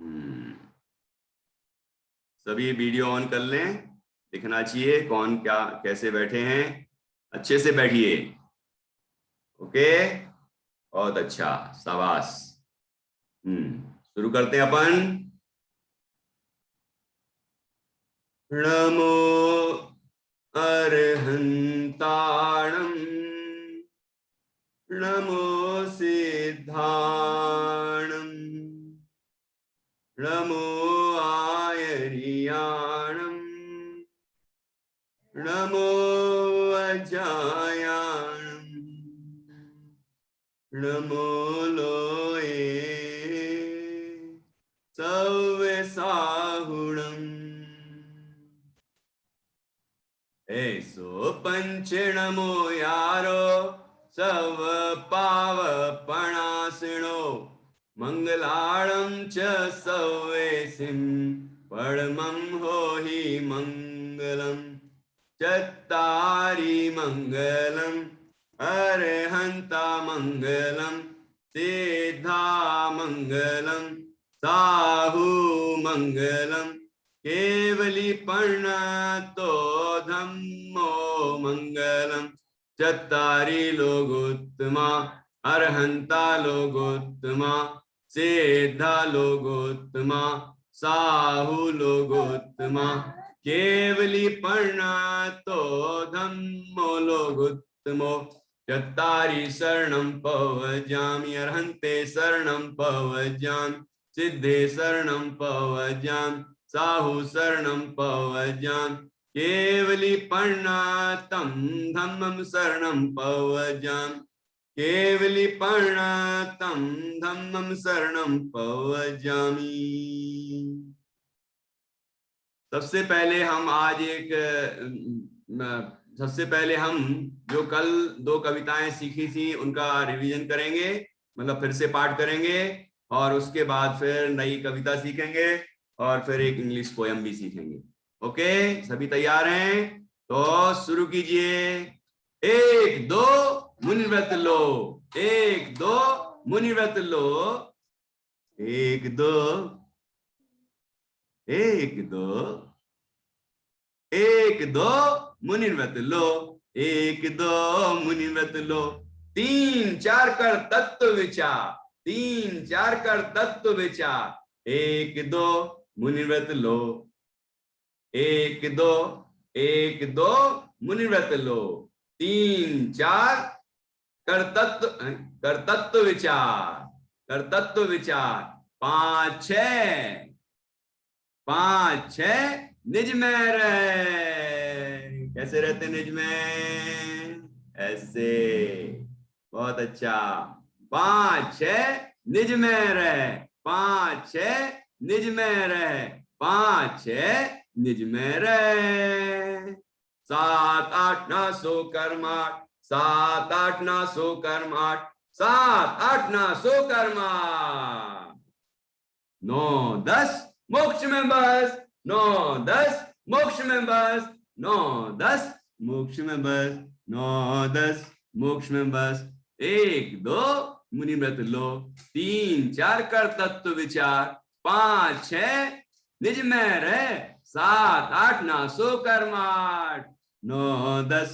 हम्म, सभी video on कर लें। दिखना चाहिए कौन क्या कैसे बैठे हैं। अच्छे से बैठिए। ओके, बहुत अच्छा, शाबाश। शुरू करते हैं अपन। नमो अरहंताणं, नमो सिद्धाणं, नमो आयर्याणं, नमो अजायाणं, नमो लोये सव्यसाहुणम्। ऐसो पंच नमो यारो सव पाव पणासिनो मंगलाणं च सवेसिं परमं हो हि मंगलम्। चत्तारि मंगलम् अरहन्ता मंगलम् सिद्धा मंगलम् साहु मंगलम् केवली पर्णतो धम्मो मंगलम। चत्तारि लोगोत्तमा अरहंता लोगोत्तमा सिद्धा लोगोत्तमा साहु लोगोत्तमा केवली पर्णतो धम्मो लोगोत्तमो। चत्तारि शरणं पवजामि अरहन्ते शरणं पवजामि सिद्धे शरणं पवजामि साहु शरणं पवजामि केवली पर्णातं धम्मं शरणं पवजामि केवली पर्णातं धम्मं शरणं पवजामि। सबसे पहले हम आज सबसे पहले हम जो कल दो कविताएं सीखी थी उनका रिवीजन करेंगे, मतलब फिर से पाठ करेंगे, और उसके बाद फिर नई कविता सीखेंगे और फिर एक इंग्लिश पोयम भी सीखेंगे। ओके, सभी तैयार हैं? तो शुरू कीजिए। एक दो मुनि व्रत लो, एक दो मुनि व्रत लो, एक दो, एक दो, एक दो मुनि व्रत लो, एक दो मुनि व्रत लो। तीन चार कर तत्व विचार, तीन चार कर तत्व विचार। एक दो मुनि व्रत लो, एक दो, एक दो मुनि व्रत लो। तीन चार कर तत्व विचार, कर तत्व विचार। पांच छह, पांच छह निज में रहे। कैसे रहते निज में? ऐसे। बहुत अच्छा। पांच छह निज में रहे, पांच छह निज में रहे, पांच छह निज में रहे। सात आठ ना सो कर्माट, सात आठ ना सो कर्माट, सात आठ ना सो कर्माट। नौ दस मोक्ष में बस, नौ दस मोक्ष में बस, नौ दस मोक्ष में बस, नौ दस मोक्ष में बस। एक दो मुनि व्रत लो, तीन चार कर तत्व विचार, पांच छह निज में रहे, सात आठ ना सो कर्माट। नौ दस,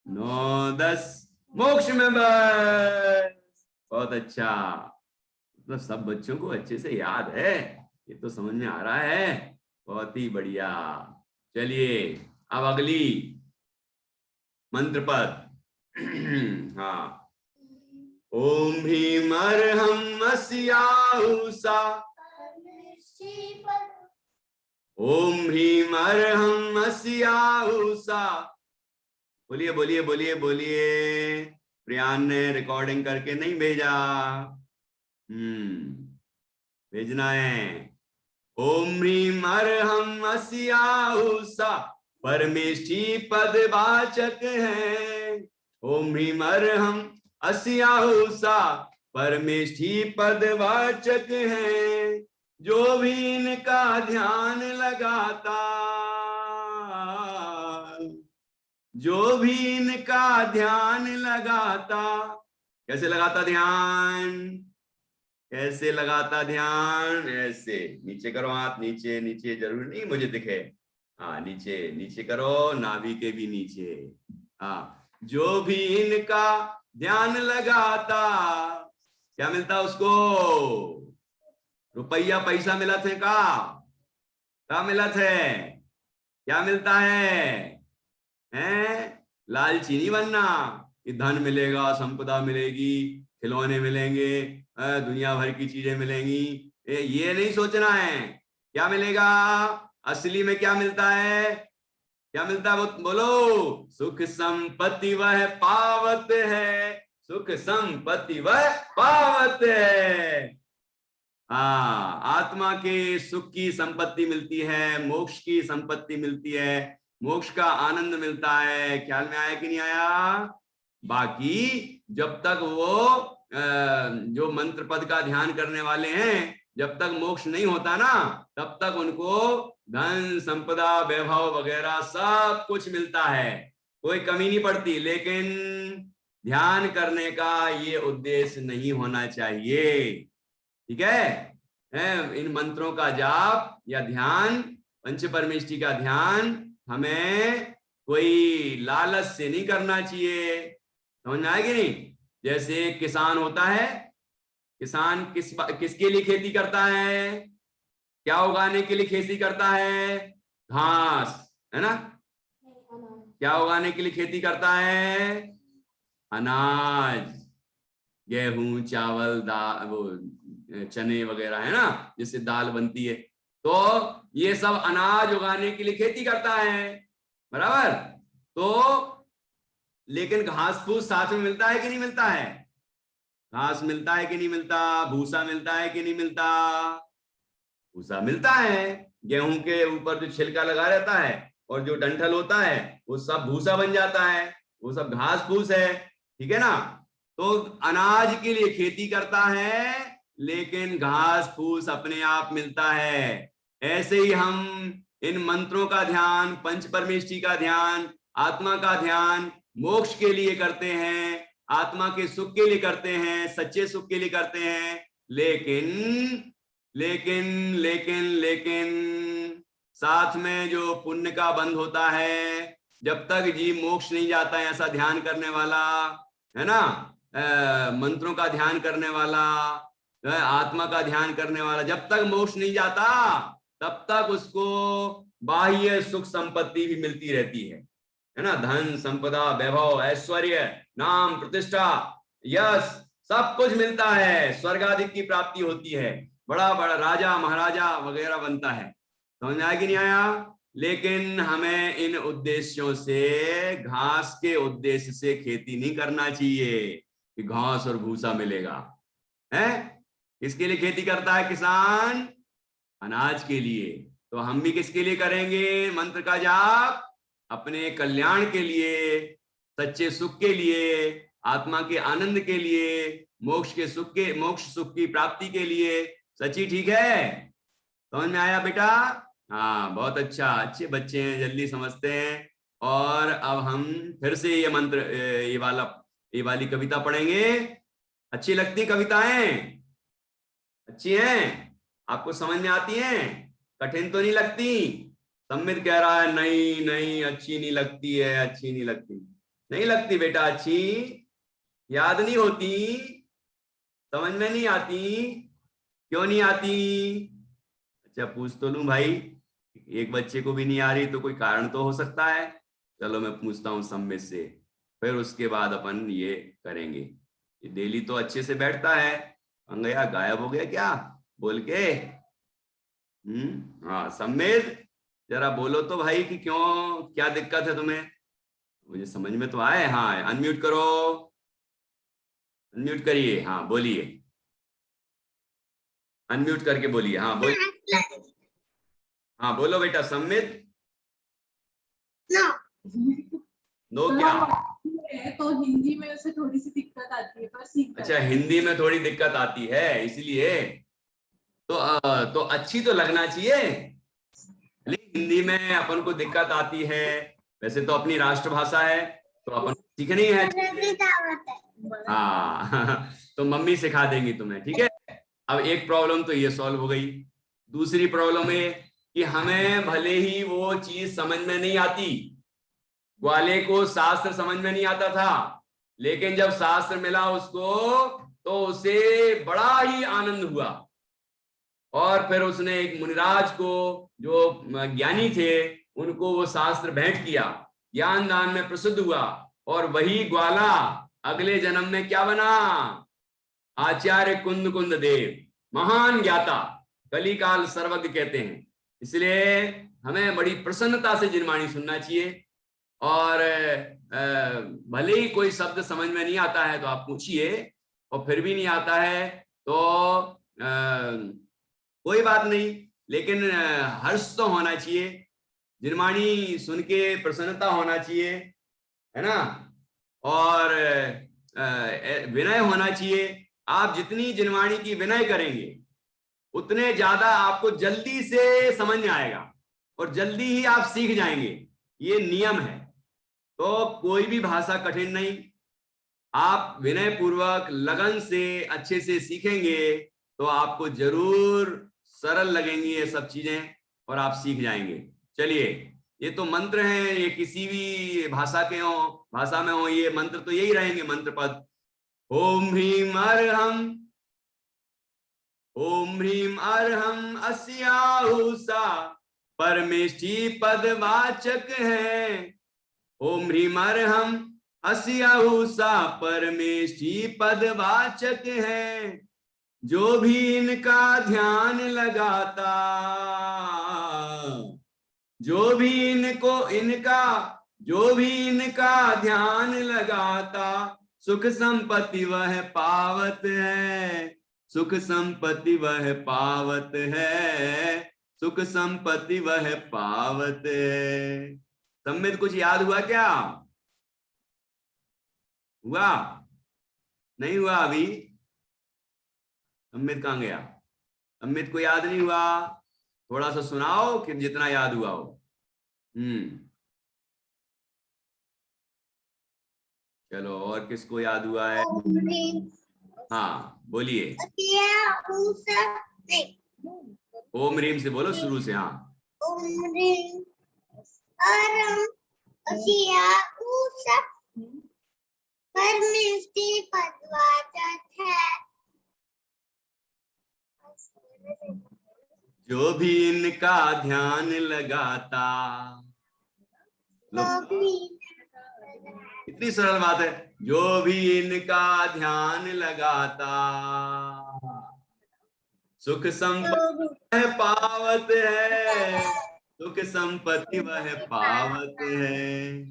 नौ दस मोक्ष में बस। बहुत अच्छा, मतलब सब बच्चों को अच्छे से याद है, ये तो समझ में आ रहा है। बहुत ही बढ़िया। चलिए अब अगली मंत्र पद। हाँ। ओम भीम अर्हम स्याहुषा, ओम भीम अर्हम स्याहुषा। बोलिए बोलिए बोलिए बोलिए। प्रियान ने रिकॉर्डिंग करके नहीं भेजा। भेजना है। ओम ह्रीम अर्हम अस्याहुषा परमेष्ठी पदवाचक है। ओम ह्रीम अर्हम अस्याहुषा परमेष्ठी पदवाचक है। जो भी इनका ध्यान लगाता, जो भी इनका ध्यान लगाता। कैसे लगाता ध्यान? कैसे लगाता ध्यान? ऐसे नीचे करो हाथ, नीचे नीचे, जरूरी नहीं मुझे दिखे। हाँ नीचे नीचे करो, नाभि के भी नीचे। हाँ, जो भी इनका ध्यान लगाता क्या मिलता उसको? रुपया पैसा मिला थे का? क्या मिला थे? क्या मिलता है? हैं? लालची नहीं बनना कि धन मिलेगा, संपदा मिलेगी, खिलौने मिलेंगे, दुनिया भर की चीजें मिलेंगी, ये नहीं सोचना है। क्या मिलेगा? असली में क्या मिलता है? क्या मिलता है? बोलो। सुख संपत्ति वह पावत है, सुख संपत्ति वह पावत है। हाँ, आत्मा के सुख की संपत्ति मिलती है, मोक्ष की संपत्ति मिलती है, मोक्ष का आनंद मिलता है। ख्याल में आया कि नहीं आया? बाकी जब तक वो जो मंत्र पद का ध्यान करने वाले हैं, जब तक मोक्ष नहीं होता ना, तब तक उनको धन संपदा वैभव वगैरह सब कुछ मिलता है, कोई कमी नहीं पड़ती। लेकिन ध्यान करने का ये उद्देश्य नहीं होना चाहिए। ठीक है? इन मंत्रों का जाप या ध्यान, पंच परमेष्टि का ध्यान हमें कोई लालच से नहीं करना चाहिए। समझ में आएगी नहीं? जैसे एक किसान होता है, किसान किसके लिए खेती करता है? क्या उगाने के लिए खेती करता है? घास, है ना? क्या उगाने के लिए खेती करता है? अनाज, गेहूं, चावल, दाल, वो चने वगैरह, है ना, जिससे दाल बनती है। तो ये सब अनाज उगाने के लिए खेती करता है, बराबर? तो लेकिन घास फूस साथ में मिलता है कि नहीं मिलता है? घास मिलता है कि नहीं मिलता? भूसा मिलता है कि नहीं मिलता? भूसा मिलता है। गेहूं के ऊपर जो छिलका लगा रहता है और जो डंठल होता है, वो सब भूसा बन जाता है, वो सब घास फूस है। ठीक है ना? तो अनाज के लिए खेती करता है, लेकिन घास फूस अपने आप मिलता है। ऐसे ही हम इन मंत्रों का ध्यान, पंच परमेष्टि का ध्यान, आत्मा का ध्यान मोक्ष के लिए करते हैं, आत्मा के सुख के लिए करते हैं, सच्चे सुख के लिए करते हैं। लेकिन लेकिन लेकिन लेकिन साथ में जो पुण्य का बंध होता है, जब तक जीव मोक्ष नहीं जाता है, ऐसा ध्यान करने वाला, है ना, मंत्रों का ध्यान करने वाला, आत्मा का ध्यान करने वाला, जब तक मोक्ष नहीं जाता तब तक उसको बाह्य सुख संपत्ति भी मिलती रहती है ना? धन संपदा वैभव ऐश्वर्य नाम प्रतिष्ठा यश सब कुछ मिलता है, स्वर्ग आदि की प्राप्ति होती है, बड़ा बड़ा राजा महाराजा वगैरह बनता है। समझ में आया कि नहीं आया? लेकिन हमें इन उद्देश्यों से, घास के उद्देश्य से खेती नहीं करना चाहिए कि घास और भूसा मिलेगा। है? किसके लिए खेती करता है किसान? अनाज के लिए। तो हम भी किसके लिए करेंगे मंत्र का जाप? अपने कल्याण के लिए, सच्चे सुख के लिए, आत्मा के आनंद के लिए, मोक्ष सुख की प्राप्ति के लिए। सच्ची ठीक है? समझ में आया बेटा? हाँ, बहुत अच्छा, अच्छे बच्चे हैं, जल्दी समझते हैं। और अब हम फिर से ये मंत्र, ये वाली कविता पढ़ेंगे। अच्छी लगती कविताएं? अच्छी हैं? आपको समझ में आती हैं? कठिन तो नहीं लगती? सम्मित कह रहा है नहीं नहीं अच्छी नहीं लगती है, अच्छी नहीं लगती। नहीं लगती बेटा अच्छी? याद नहीं होती? समझ में नहीं आती? क्यों नहीं आती? अच्छा, पूछ तो लूं भाई, एक बच्चे को भी नहीं आ रही तो कोई कारण तो हो सकता है। चलो मैं पूछता हूँ सम्मित से, फिर उसके बाद अपन ये करेंगे। ये डेली तो अच्छे से बैठता है, अंगया गायब हो गया क्या बोल के? हाँ सम्मित, जरा बोलो तो भाई कि क्यों, क्या दिक्कत है तुम्हें? मुझे समझ में तो आए। हाँ, अनम्यूट करो, अनम्यूट करिए। हाँ बोलिए, अनम्यूट करके बोलिए। हाँ बोलिए। हाँ बोलो बेटा सम्मित। नो क्या? तो हिंदी में उसे थोड़ी सी दिक्कत आती है, पर सीख। अच्छा, हिंदी में थोड़ी दिक्कत आती है इसलिए। तो अच्छी तो लगना चाहिए, लेकिन हिंदी में अपन को दिक्कत आती है। वैसे तो अपनी राष्ट्रभाषा है, तो अपन सीखनी है। हाँ तो मम्मी सिखा देंगी तुम्हें, ठीक है? अब एक प्रॉब्लम तो ये सॉल्व हो गई। दूसरी प्रॉब्लम है कि हमें भले ही वो चीज समझ में नहीं आती, ग्वाले को शास्त्र समझ में नहीं आता था, लेकिन जब शास्त्र मिला उसको तो उसे बड़ा ही आनंद हुआ, और फिर उसने एक मुनिराज को, जो ज्ञानी थे, उनको वो शास्त्र भेंट किया, ज्ञान दान में प्रसिद्ध हुआ, और वही ग्वाला अगले जन्म में क्या बना? आचार्य कुंद कुंद देव, महान ज्ञाता, कलिकाल सर्वज्ञ कहते हैं। इसलिए हमें बड़ी प्रसन्नता से जिनवाणी सुनना चाहिए, और भले ही कोई शब्द समझ में नहीं आता है तो आप पूछिए, और फिर भी नहीं आता है तो कोई बात नहीं, लेकिन हर्ष तो होना चाहिए, जिनवाणी सुन के प्रसन्नता होना चाहिए, है ना, और विनय होना चाहिए। आप जितनी जिनवाणी की विनय करेंगे उतने ज्यादा आपको जल्दी से समझ में आएगा, और जल्दी ही आप सीख जाएंगे, ये नियम है। तो कोई भी भाषा कठिन नहीं, आप विनय पूर्वक लगन से अच्छे से सीखेंगे तो आपको जरूर सरल लगेंगी ये सब चीजें, और आप सीख जाएंगे। चलिए, ये तो मंत्र हैं, ये किसी भी भाषा के हो, भाषा में हो, ये मंत्र तो यही रहेंगे, मंत्र पद। ओम ह्रीम अर्हम, ओम ह्रीम अर्हम अस्याहुषा परमेष्टि पदवाचक है। ओम ह्रीम अर्हम अस्याहुषा परमेष्टि पदवाचक है। जो भी इनका ध्यान लगाता, जो भी इनका ध्यान लगाता, सुख संपत्ति वह पावत है, सुख संपत्ति वह पावत है, सुख संपत्ति वह पावत है। सम्मित कुछ याद हुआ क्या? हुआ? नहीं हुआ अभी? सम्मित कहाँ गया? सम्मित को याद नहीं हुआ? थोड़ा सा सुनाओ कि जितना याद हुआ हो। चलो, और किसको याद हुआ है? हाँ बोलिए। ओम ह्रीम से बोलो शुरू से। हाँ, ओम ह्रीम अर्हम अस्याहुषा परमेष्टि पदवाचक है। जो भी इनका ध्यान लगाता, इतनी सरल बात है, जो भी इनका ध्यान लगाता, सुख संपत्ति वह पावत है, सुख संपत्ति वह पावत है।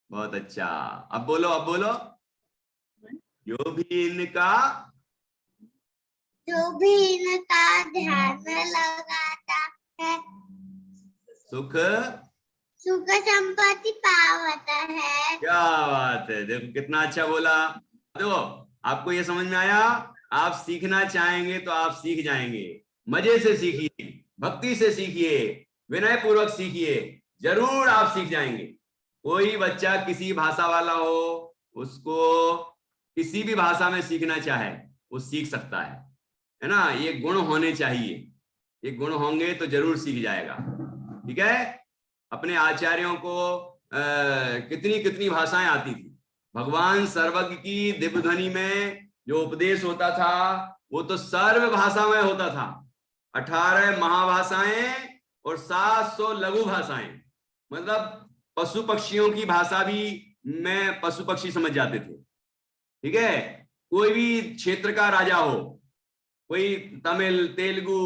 बहुत अच्छा, अब बोलो, अब बोलो। जो भी इनका ध्यान लगाता है, सुख सुख संपत्ति पावत है। क्या बात है, देखो कितना अच्छा बोला। देखो, आपको ये समझ में आया? आप सीखना चाहेंगे तो आप सीख जाएंगे। मजे से सीखिए, भक्ति से सीखिए, विनय पूर्वक सीखिए, जरूर आप सीख जाएंगे। कोई बच्चा किसी भाषा वाला हो, उसको किसी भी भाषा में सीखना चाहे वो सीख सकता है ना। ये गुण होने चाहिए, ये गुण होंगे तो जरूर सीख जाएगा। ठीक है, अपने आचार्यों को कितनी कितनी भाषाएं आती थी। भगवान सर्वज्ञ की दिव्य ध्वनि में जो उपदेश होता था वो तो सर्व भाषा में होता था। 18 महाभाषाएं और 700 लघु भाषाएं, मतलब पशु पक्षियों की भाषा भी में पशु पक्षी समझ जाते थे। ठीक है, कोई भी क्षेत्र का राजा हो, कोई तमिल, तेलुगु,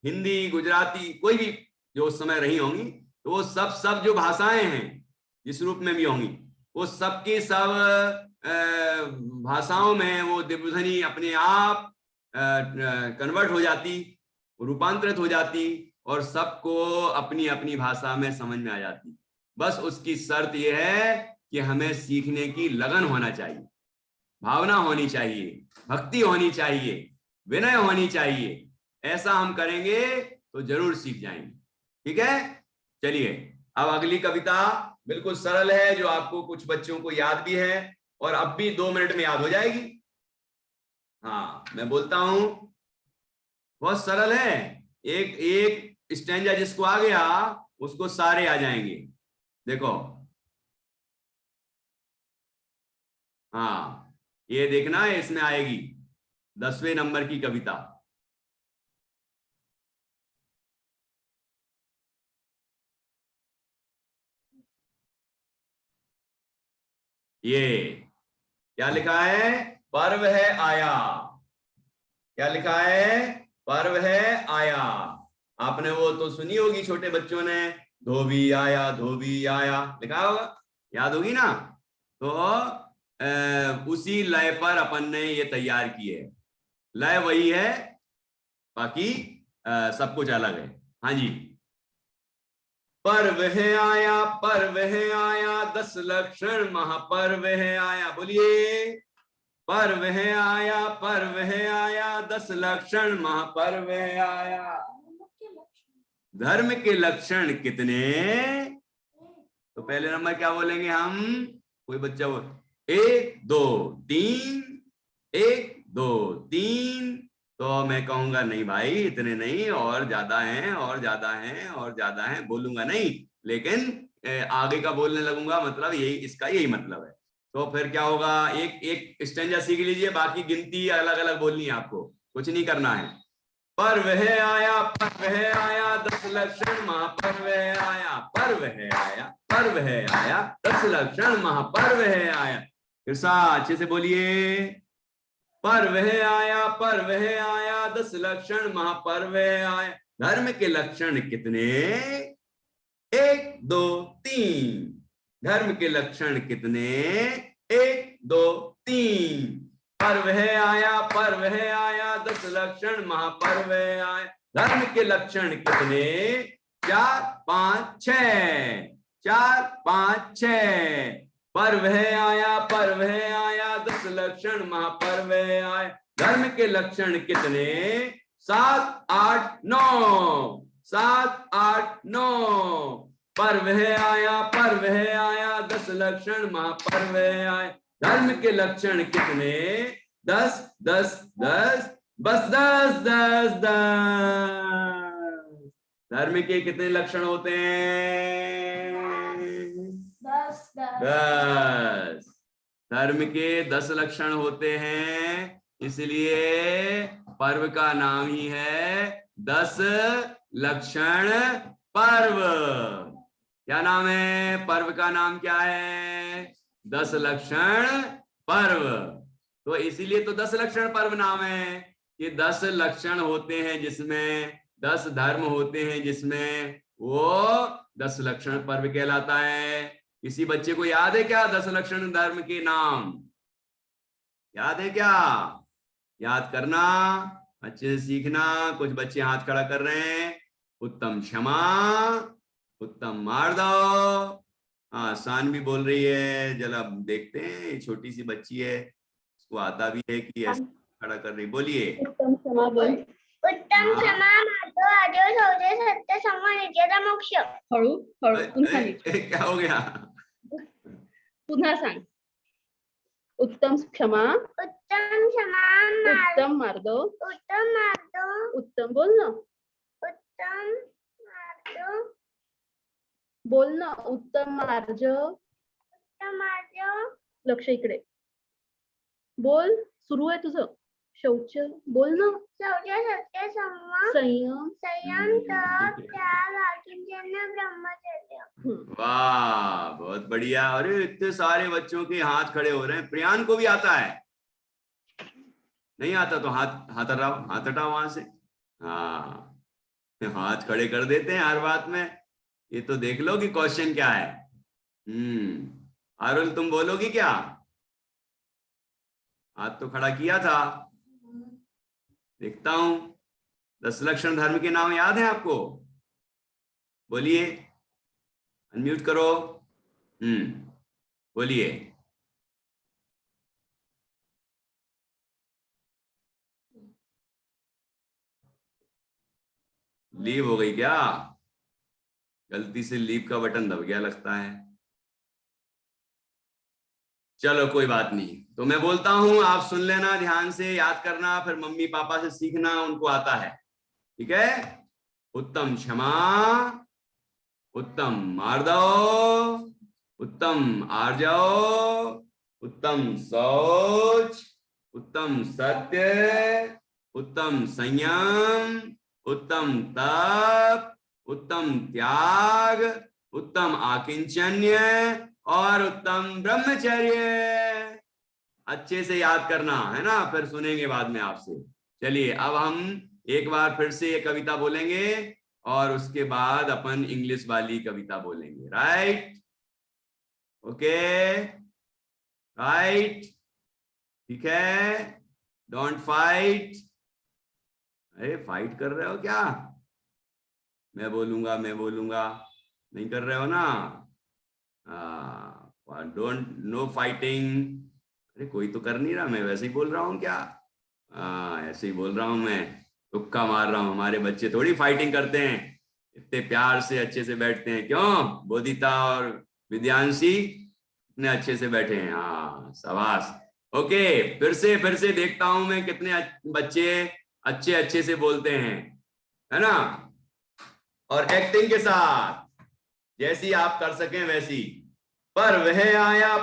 हिंदी, गुजराती, कोई भी जो उस समय रही होंगी, तो वो सब जो भाषाएं हैं जिस रूप में भी होंगी, वो सब की सब भाषाओं में वो दिव्यध्वनि अपने आप कन्वर्ट हो जाती, रूपांतरित हो जाती, और सबको अपनी अपनी भाषा में समझ में आ जाती। बस उसकी शर्त यह है कि हमें सीखने की लगन होना चाहिए, भावना होनी चाहिए, भक्ति होनी चाहिए, विनय होनी चाहिए। ऐसा हम करेंगे तो जरूर सीख जाएंगे। ठीक है, चलिए अब अगली कविता बिल्कुल सरल है, जो आपको कुछ बच्चों को याद भी है और अब भी 2 मिनट में याद हो जाएगी। हाँ, मैं बोलता हूं, बहुत सरल है। एक एक स्टैंजा जिसको आ गया उसको सारे आ जाएंगे। देखो, हाँ ये देखना है, इसमें आएगी 10वें नंबर की कविता। ये क्या लिखा है? पर्व है आया। क्या लिखा है? पर्व है आया। आपने वो तो सुनी होगी छोटे बच्चों ने, धोबी आया धोबी आया, लिखा होगा, याद होगी ना। तो उसी लय पर अपन ने ये तैयार की है। लय वही है, बाकी सब कुछ अलग है। हाँ जी। पर्व है आया, पर्व है आया, 10 लक्षण महापर्व है आया। बोलिए, पर्व है आया, पर्व है आया, 10 लक्षण महापर्व है आया। धर्म के लक्षण कितने? तो पहले नंबर क्या बोलेंगे हम? कोई बच्चा बोल 1 2 3, 1 2 3। तो मैं कहूंगा नहीं भाई इतने नहीं, और ज्यादा हैं और ज्यादा हैं और ज्यादा हैं, बोलूंगा नहीं, लेकिन आगे का बोलने लगूंगा, मतलब यही, इसका यही मतलब है। तो फिर क्या होगा, एक एक स्टेंजा सीख लीजिए, बाकी गिनती अलग अलग बोलनी है आपको, कुछ नहीं करना है। पर्व है आया, पर्व है आया, 10 लक्षण महापर्व है आया। पर्व है आया, पर्व है आया, 10 लक्षण महापर्व है आया। फिर सा अच्छे से बोलिए, पर्व है आया, पर्व है आया, 10 लक्षण महापर्व है आया। धर्म के लक्षण कितने? 1 2 3। धर्म के लक्षण कितने? 1 2 3। पर्व है आया, पर्व है आया, 10 लक्षण महापर्व है आया। धर्म के लक्षण कितने? 4 5 6। 4 5 6। पर्व है आया, पर्व है आया, 10 लक्षण महापर्व है आया। धर्म के लक्षण कितने? 7 8 9। 7 8 9। पर्व है आया, पर्व है आया, 10 लक्षण महापर्व है आया। धर्म के लक्षण कितने? 10 10 10। बस 10 10 10। धर्म के कितने लक्षण होते हैं? 10। धर्म के 10 लक्षण होते हैं, इसलिए पर्व का नाम ही है 10 लक्षण पर्व। क्या नाम है? पर्व का नाम क्या है? 10 लक्षण पर्व। तो इसीलिए तो 10 लक्षण पर्व नाम है। ये 10 लक्षण होते हैं जिसमें, 10 धर्म होते हैं जिसमें, वो 10 लक्षण पर्व कहलाता है। किसी बच्चे को याद है क्या 10 लक्षण धर्म के नाम? याद है क्या? याद करना, अच्छे से सीखना। कुछ बच्चे हाथ खड़ा कर रहे हैं। उत्तम क्षमा, उत्तम मार्दव। हाँ, सानवी बोल रही है, जरा देखते हैं, छोटी सी बच्ची है, उसको आता भी है कि ऐसे खड़ा कर रही। बोलिए, उत्तम क्षमा बोल। उत्तम क्षमा मार्दव आदर शौर्य सत्य संयम नित्यता मोक्ष। हळू हळू पुन्हा नीट. क्या हो गया? पुन्हा सांग. उत्तम क्षमा, उत्तम क्षमा उत्तम मार्दव, उत्तम मार्दव उत्तम बोल ना, उत्तम मार्दव बोल ना. उत्तम मार्ज, उत्तम मार्दव लक्ष इकडे बोल. सुरू आहे तुझं. शौच बोल ना. शौर्य सत्य संयम संयम. संयम तप त्याग आत्मजन्य ब्रह्मचर्य। वाह, बहुत बढ़िया। अरे इतने सारे बच्चों के हाथ खड़े हो रहे हैं। प्रियान को भी आता है? नहीं आता तो हाथ हाथ हटाओ, हाथ हटाओ वहां से। हाँ, हाथ खड़े कर देते हैं हर बात में। ये तो देख लो कि क्वेश्चन क्या है। आरुल तुम बोलोगी क्या? हाथ तो खड़ा किया था, देखता हूं। 10 लक्षण धर्म के नाम याद है आपको? बोलिए, अनम्यूट करो। बोलिए। लीव हो गई क्या? गलती से लीव का बटन दब गया लगता है। चलो कोई बात नहीं, तो मैं बोलता हूं, आप सुन लेना ध्यान से, याद करना, फिर मम्मी पापा से सीखना, उनको आता है। ठीक है। उत्तम क्षमा, उत्तम मार्दव, उत्तम आर्जव, उत्तम शौच, उत्तम सत्य, उत्तम संयम, उत्तम तप, उत्तम त्याग, उत्तम आकिंचन्य और उत्तम ब्रह्मचर्य। अच्छे से याद करना है ना, फिर सुनेंगे बाद में आपसे। चलिए अब हम एक बार फिर से ये कविता बोलेंगे और उसके बाद अपन इंग्लिश वाली कविता बोलेंगे। राइट, ओके, राइट, ठीक है। Don't fight. अरे फाइट कर रहे हो क्या? मैं बोलूंगा नहीं कर रहे हो ना? Don't, no fighting. अरे कोई तो कर नहीं रहा, मैं वैसे ही बोल रहा हूँ क्या? ऐसे ही बोल रहा हूँ मैं, तुक्का मार रहा हूँ। हमारे बच्चे थोड़ी फाइटिंग करते हैं, इतने प्यार से अच्छे से बैठते हैं। क्यों बोधिता और विद्यांशी इतने अच्छे से बैठे हैं? हाँ शाबाश। ओके, फिर से देखता हूं मैं कितने बच्चे अच्छे अच्छे से बोलते हैं, है ना। और एक्टिंग के साथ, जैसी आप कर सकें वैसी। पर्व है आया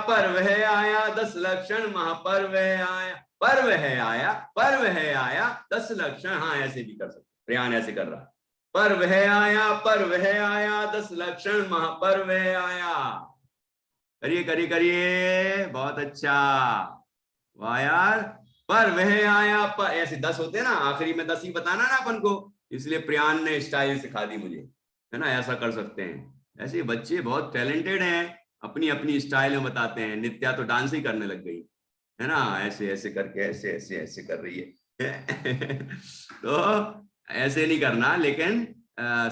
10 लक्षण महापर्व है आया, पर्व है आया 10 लक्षण। हाँ ऐसे भी कर सकते, रियान ऐसे कर रहा। पर्व है आया 10 लक्षण महापर्व है आया। करिए करिए करिए, बहुत अच्छा, वाह यार। पर्व है आया, पर ऐसे 10 होते हैं ना, आखिरी में 10 ही बताना ना अपन को, इसलिए प्रियान ने स्टाइल सिखा दी मुझे, है ना। ऐसा कर सकते हैं। ऐसे बच्चे बहुत टैलेंटेड हैं, अपनी अपनी स्टाइल में बताते हैं। नित्या तो डांस ही करने लग गई, है ना, ऐसे ऐसे करके ऐसे ऐसे ऐसे कर रही है। तो ऐसे नहीं करना, लेकिन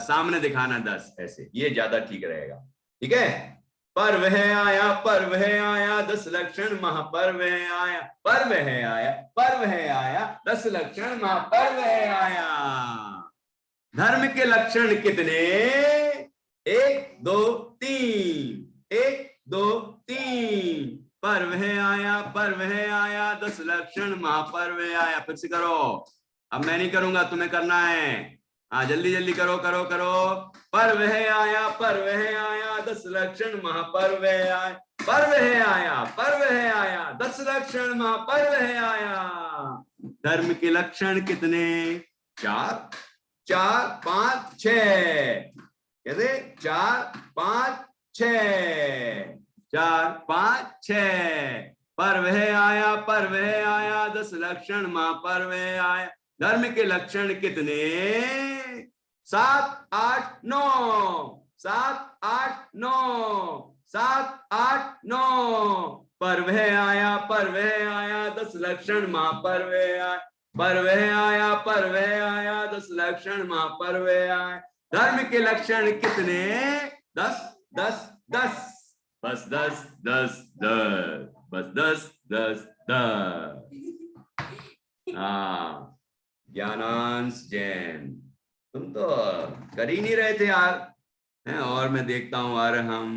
सामने दिखाना 10 ऐसे, ये ज्यादा ठीक रहेगा। ठीक है। पर्व है आया 10 लक्षण महापर्व है आया, पर्व है आया 10 लक्षण महापर्व है आया। धर्म के लक्षण कितने? 1 2 3, 1 2 3। पर्व है आया 10 लक्षण महापर्व है आया। फिर से करो, अब मैं नहीं करूंगा, तुम्हें करना है। हाँ जल्दी जल्दी करो करो करो। पर्व है आया 10 लक्षण महापर्व है आया, पर्व है आया 10 लक्षण महापर्व है आया। धर्म के लक्षण कितने? 4 4 5 6। कैसे? 4 5 6, 4 5 6। पर्व है आया 10 लक्षण महापर्व है आया। धर्म के लक्षण कितने? 7 8 9, 7 8 9, 7 8 9। पर्व है आया 10 लक्षण महापर्व है आया, पर्व है आया 10 लक्षण महापर्व है आया। धर्म के लक्षण कितने? 10 10 10, बस 10 10 10, बस 10 10 10। हाँ ज्ञानांश जैन, तुम तो कर ही नहीं रहे थे यार, हैं। और मैं देखता हूँ अरहम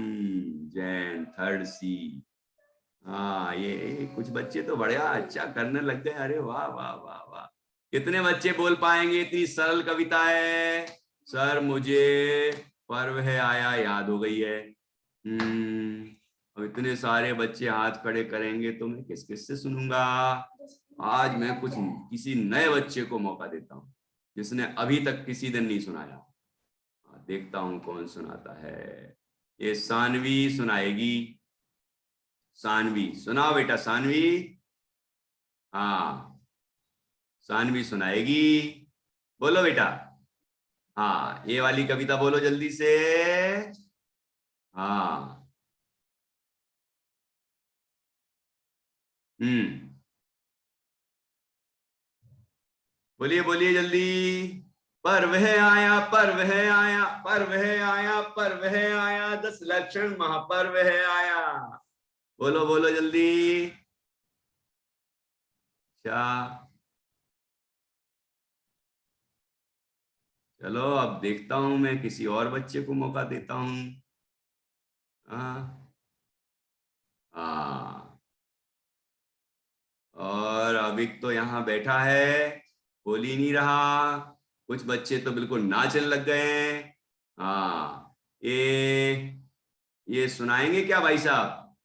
जैन 3rd C। हाँ ये कुछ बच्चे तो बढ़िया अच्छा करने लग गए। अरे वाह वाह वाह वाह। कितने बच्चे बोल पाएंगे इतनी सरल कविता है? सर मुझे पर्व है आया याद हो गई है। अब इतने सारे बच्चे हाथ खड़े करेंगे तो मैं किस किस से सुनूंगा? आज मैं कुछ किसी नए बच्चे को मौका देता हूँ जिसने अभी तक किसी दिन नहीं सुनाया। देखता हूं कौन सुनाता है। ये सानवी सुनाएगी। सानवी सुनाओ बेटा, सानवी। हाँ सानवी सुनाएगी, बोलो बेटा। हाँ ये वाली कविता बोलो जल्दी से। हाँ बोलिए बोलिए जल्दी। पर्व है आया 10 लक्षण महापर्व है आया। बोलो बोलो जल्दी। अच्छा चलो अब देखता हूं, मैं किसी और बच्चे को मौका देता हूं। और अभी तो यहाँ बैठा है, बोल ही नहीं रहा। कुछ बच्चे तो बिल्कुल नाचने लग गए हैं। हाँ, ये सुनाएंगे क्या भाई साहब?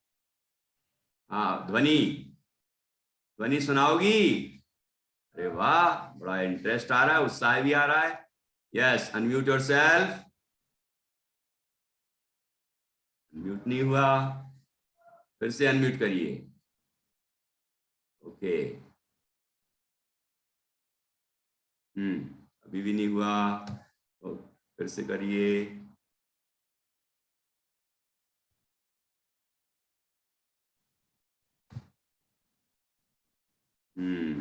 हाँ, ध्वनि ध्वनि सुनाओगी? अरे वाह, बड़ा इंटरेस्ट आ रहा है, उत्साह भी आ रहा है। Yes, unmute yourself. म्यूट नहीं हुआ, फिर से अनम्यूट करिए। ओके, अभी भी नहीं हुआ, तो फिर से करिए।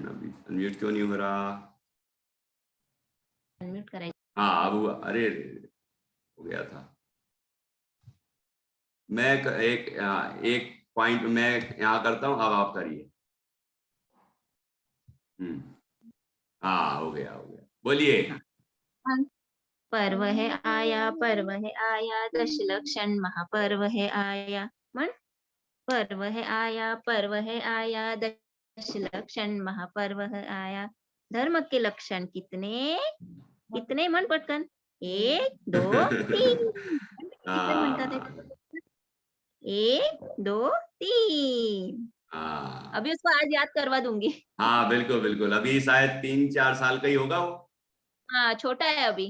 अभी अनम्यूट क्यों नहीं हो रहा? अनम्यूट करें। हाँ, अब हुआ। अरे हो गया था। मैं एक पॉइंट मैं यहाँ करता हूँ, अब आप करिए। हाँ, हो गया हो गया, बोलिए। पर्व है आया, पर्व है आया, दशलक्षण महापर्व है आया। मन पर्व है आया, पर्व है आया, दशलक्षण महापर्व है आया। धर्म के लक्षण कितने कितने? मन पटकन 1 2 3। कितने म्हणतात? 1 2 3। हाँ अभी उसको आज याद करवा दूंगी। हाँ, बिल्कुल बिल्कुल, अभी शायद 3-4 साल का ही होगा वो। हाँ, छोटा है अभी,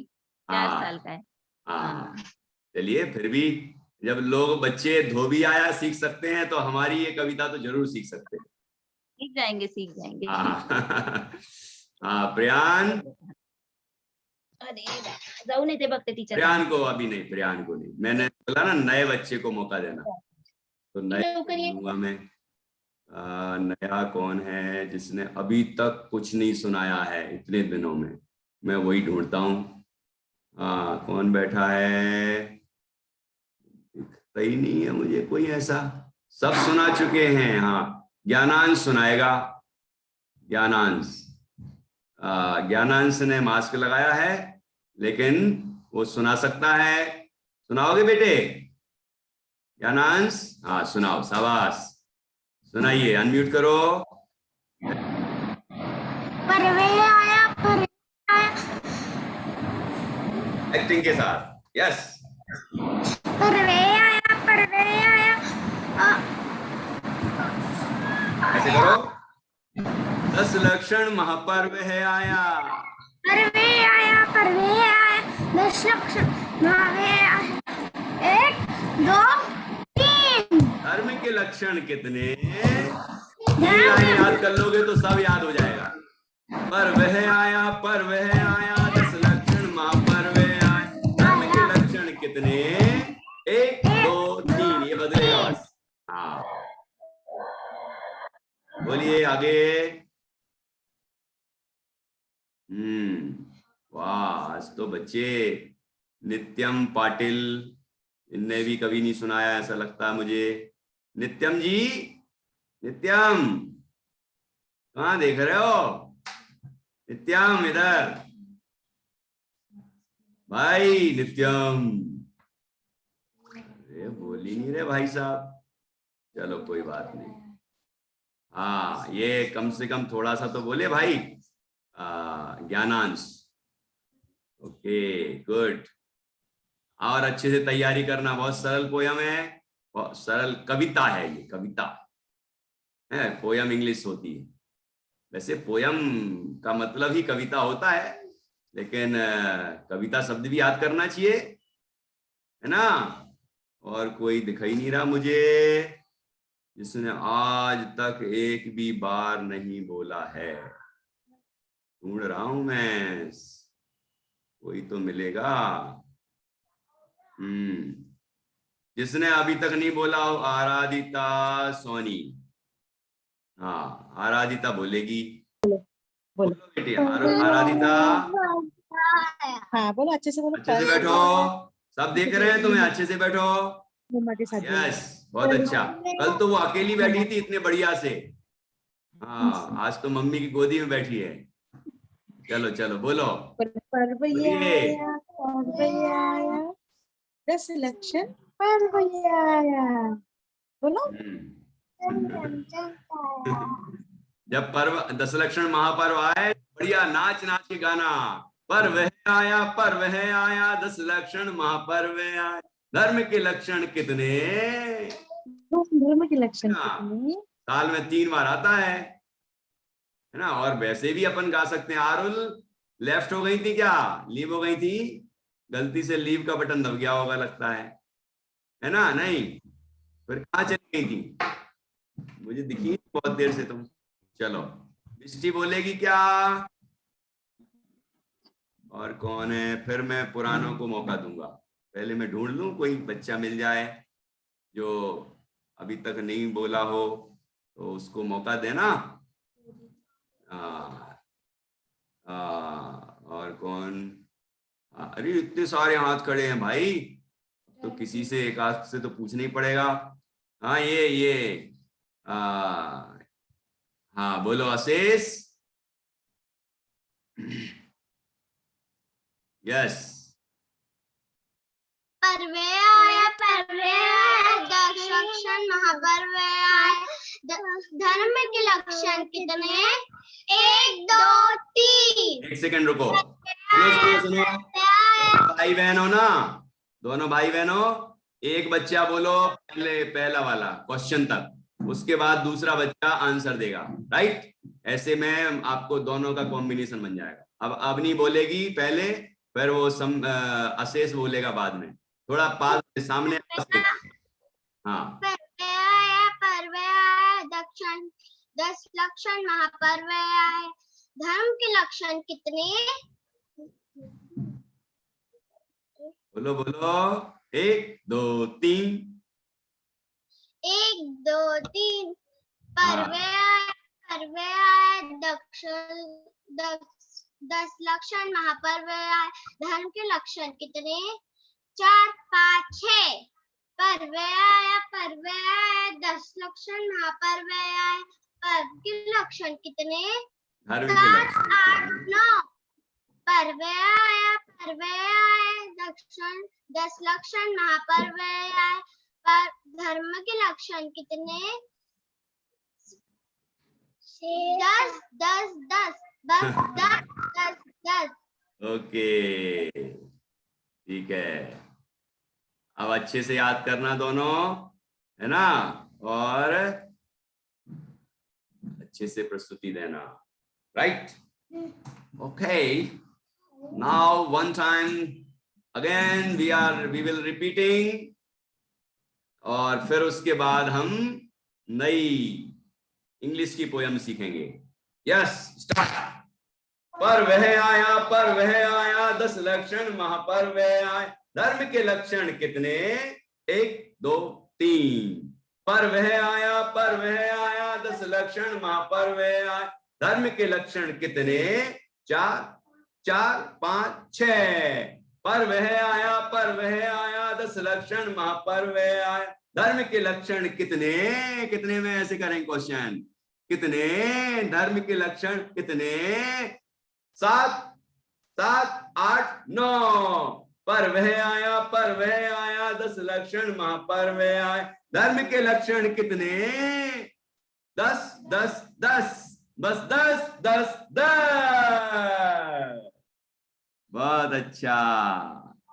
4 साल का है। हाँ, चलिए, फिर भी जब लोग बच्चे धोबी आया सीख सकते हैं, तो हमारी ये कविता तो जरूर सीख सकते हैं। सीख जाएंगे, सीख जाएंगे। हाँ, प्रियान। अरे जाऊ नहीं ते बघते टीचर। प्रियान को अभी नहीं, प्रियान को नहीं, मैंने बोला ना नए बच्चे को मौका देना, तो नए दूंगा मैं। नया कौन है जिसने अभी तक कुछ नहीं सुनाया है इतने दिनों में? मैं वही ढूंढता हूँ। कौन बैठा है? दिखता ही नहीं है मुझे कोई ऐसा। सब सुना चुके हैं। हाँ, ज्ञानांश सुनाएगा। ज्ञानांश ज्ञानांश ने मास्क लगाया है, लेकिन वो सुना सकता है। सुनाओगे बेटे? ज्ञानांश, हाँ सुनाओ, शाबाश, सुनाइए, अनम्यूट करो। पर्वे आया, पर्वे आया, एक्टिंग के साथ, यस। पर्वे आया, पर्वे आया। ऐसे करो। 10 लक्षण महापर्व है आया। पर्वे आया, पर्वे आया, दशलक्षण महावे आया। 1 2 3। धर्म के लक्षण कितने? ये लाइन याद कर लोगे तो सब याद हो जाएगा। पर्व है आया, पर्व है आया, 10 लक्षण महापर्व है आया। धर्म के लक्षण कितने? 1 2 3, ये बदलेगा बस। हाँ, बोलिए आगे। वाह, आज तो बच्चे नित्यम पाटिल, इनने भी कभी नहीं सुनाया ऐसा लगता है मुझे। नित्यम जी, नित्यम कहाँ देख रहे हो? नित्यम इधर, भाई नित्यम। अरे बोल ही नहीं रहे भाई साहब। चलो कोई बात नहीं। हाँ, ये कम से कम थोड़ा सा तो बोले भाई। ज्ञानांश, ओके गुड। और अच्छे से तैयारी करना, बहुत सरल पोयम है, बहुत सरल कविता है ये, कविता है। पोयम इंग्लिश होती है, वैसे पोयम का मतलब ही कविता होता है, लेकिन कविता शब्द भी याद करना चाहिए, है ना। और कोई दिखाई नहीं रहा मुझे जिसने आज तक एक भी बार नहीं बोला है। ढूंढ रहा हूं मैं, कोई तो मिलेगा। जिसने अभी तक नहीं बोला हो, आराधिता सोनी। हाँ, आराधिता बोलेगी। बोलो बेटी, आराधिता। हाँ बोलो, अच्छे से बोलो। अच्छे से बैठो, सब देख रहे हैं तुम्हें, अच्छे से बैठो। मम्मा के साथ यस, बहुत अच्छा। कल तो वो अकेली बैठी थी इतने बढ़िया से। हाँ, आज तो मम्मी की गोदी में बैठी है। चलो चलो बोलो। पर्व आया, पर्व आया, 10 लक्षण पर्व आया। बोलो। जब पर्व 10 लक्षण महापर्व आए, बढ़िया नाच नाच के गाना, पर्व है आया 10 लक्षण महापर्व है आया। धर्म के लक्षण कितने? धर्म के लक्षण हाँ। कितने? साल में 3 बार आता है ना। और वैसे भी अपन गा सकते हैं। आरुल लेफ्ट हो गई थी क्या? लीव हो गई थी? गलती से लीव का बटन दब गया होगा लगता है ना? नहीं, फिर कहाँ चली गई थी? मुझे दिखी नहीं बहुत देर से तुम। चलो दृष्टि बोलेगी क्या? और कौन है? फिर मैं पुरानों को मौका दूंगा। पहले मैं ढूंढ लूं कोई बच्चा मिल जाए जो अभी तक नहीं बोला हो, तो उसको मौका देना। और कौन? अरे इतने सारे हाथ खड़े हैं भाई, तो किसी से एक आध से तो पूछना ही पड़ेगा। हाँ ये हाँ बोलो अशेष। यस। पर्वे आया दक्ष लक्षण महापर्व आया। धर्म के लक्षण कितने? 1 2 3। एक सेकंड रुको, सुनो। भाई बहन हो ना, दोनों भाई बहन हो। एक बच्चा बोलो पहला वाला क्वेश्चन तक, उसके बाद दूसरा बच्चा आंसर देगा। राइट? ऐसे में आपको दोनों का कॉम्बिनेशन बन जाएगा। अब अवनी बोलेगी पहले, फिर वो अशेष बोलेगा बाद में। थोड़ा पास सामने। हाँ। पर्व आया दक्षिण 10 लक्षण महापर्व आया। धर्म के लक्षण कितने? बोलो 1 2 3। 1 2 3। पर्व आया दक्षिण 10 लक्षण महापर्व आया। धर्म के लक्षण कितने? 4 5 6। पर्व आया 10 लक्षण महापर्व आया। पर्व के लक्षण कितने? धर्म के 7 लक्षण 8 9। पर्व आया दक्षिण 10 लक्षण महापर्व आया। पर धर्म के लक्षण कितने? 10 10 10 10 10 10। ओके ठीक है। अब अच्छे से याद करना दोनों, है ना? और अच्छे से प्रस्तुति देना। Right? Okay, now one time again we will repeating, और फिर उसके बाद हम नई इंग्लिश की पोयम सीखेंगे। Yes, start. पर्व है आया 10 लक्षण महापर्व आया। धर्म के लक्षण कितने? 1 2 3। पर्व है आया 10 लक्षण महापर्व आया। धर्म के लक्षण कितने? 4 4 5 6। पर्व है आया 10 लक्षण महापर्व आया। धर्म के लक्षण कितने? कितने में ऐसे करेंगे क्वेश्चन? कितने? धर्म के लक्षण कितने? 7 7 8 9। पर्व है आया 10 लक्षण महापर्व आया। धर्म के लक्षण कितने? 10 10 10। बस 10 10 10। बहुत अच्छा,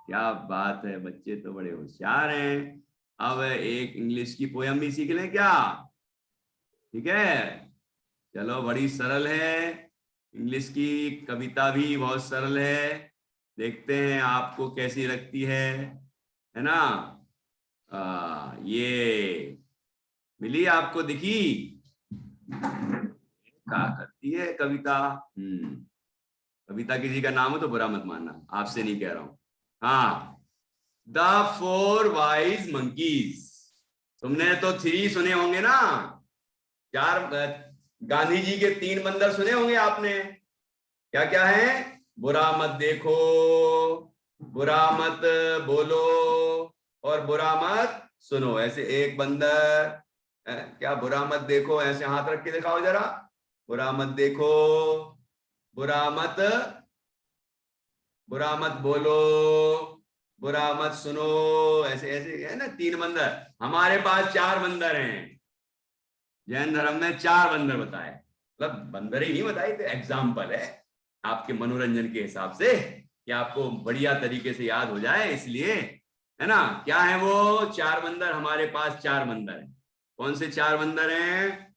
क्या बात है, बच्चे तो बड़े होशियार हैं। अब एक इंग्लिश की पोयम भी सीख लें क्या? ठीक है, चलो। बड़ी सरल है, इंग्लिश की कविता भी बहुत सरल है। देखते हैं आपको कैसी लगती है ना? ये मिली आपको, दिखी? क्या करती है कविता? कविता किसी का नाम हो तो बुरा मत मानना, आपसे नहीं कह रहा हूं। हाँ, द 4 वाइज मंकीज। तुमने तो 3 सुने होंगे ना? 4 गांधी जी के 3 बंदर सुने होंगे आपने। क्या क्या है? बुरा मत देखो, बुरा मत बोलो, और बुरा मत सुनो। ऐसे एक बंदर, क्या बुरा मत देखो, ऐसे हाथ रख के दिखाओ जरा। बुरा मत देखो, बुरा मत बोलो, बुरा मत सुनो। ऐसे ऐसे है ना 3 बंदर। हमारे पास 4 बंदर हैं। जैन धर्म में 4 बंदर बताए, मतलब बंदर ही नहीं बताए थे, एग्जाम्पल है। आपके मनोरंजन के हिसाब से, कि आपको बढ़िया तरीके से याद हो जाए, इसलिए, है ना। क्या है वो 4 बंदर? हमारे पास 4 बंदर हैं। कौन से 4 बंदर हैं?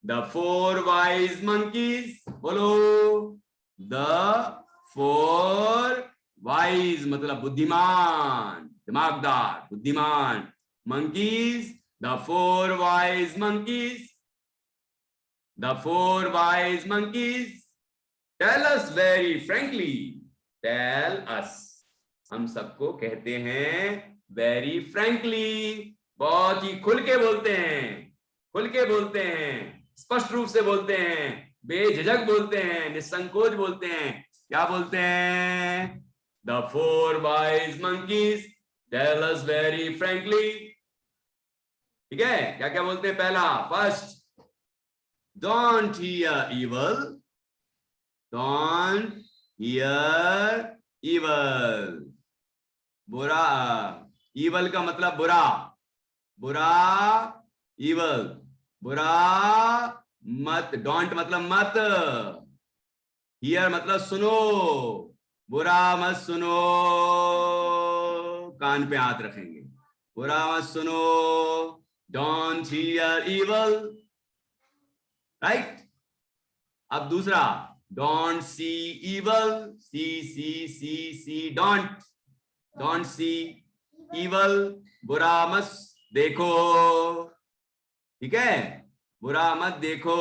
द 4 वाइज मंकीज, बोलो। द 4 वाइज मतलब बुद्धिमान, दिमागदार, बुद्धिमान monkeys, the 4 wise monkeys, the 4 wise monkeys tell us very frankly, tell us, हम सबको कहते हैं वेरी फ्रेंकली, बहुत ही खुल के बोलते हैं, खुल के बोलते हैं, स्पष्ट रूप से बोलते हैं, बेझिझक बोलते हैं, निसंकोच बोलते हैं। क्या बोलते हैं? The 4 wise monkeys tell us very frankly. ठीक है, क्या क्या बोलते हैं? पहला, first, don't hear evil, don't hear evil, बुरा, इवल का मतलब बुरा, बुरा, इवल बुरा मत, डोंट मतलब मत, हियर मतलब सुनो, बुरा मत सुनो, कान पे हाथ रखेंगे, बुरा मत सुनो, डोंट हियर इवल, राइट। अब दूसरा, don't see evil, see don't, don't see evil, बुरा मत देखो, ठीक है, बुरा मत देखो।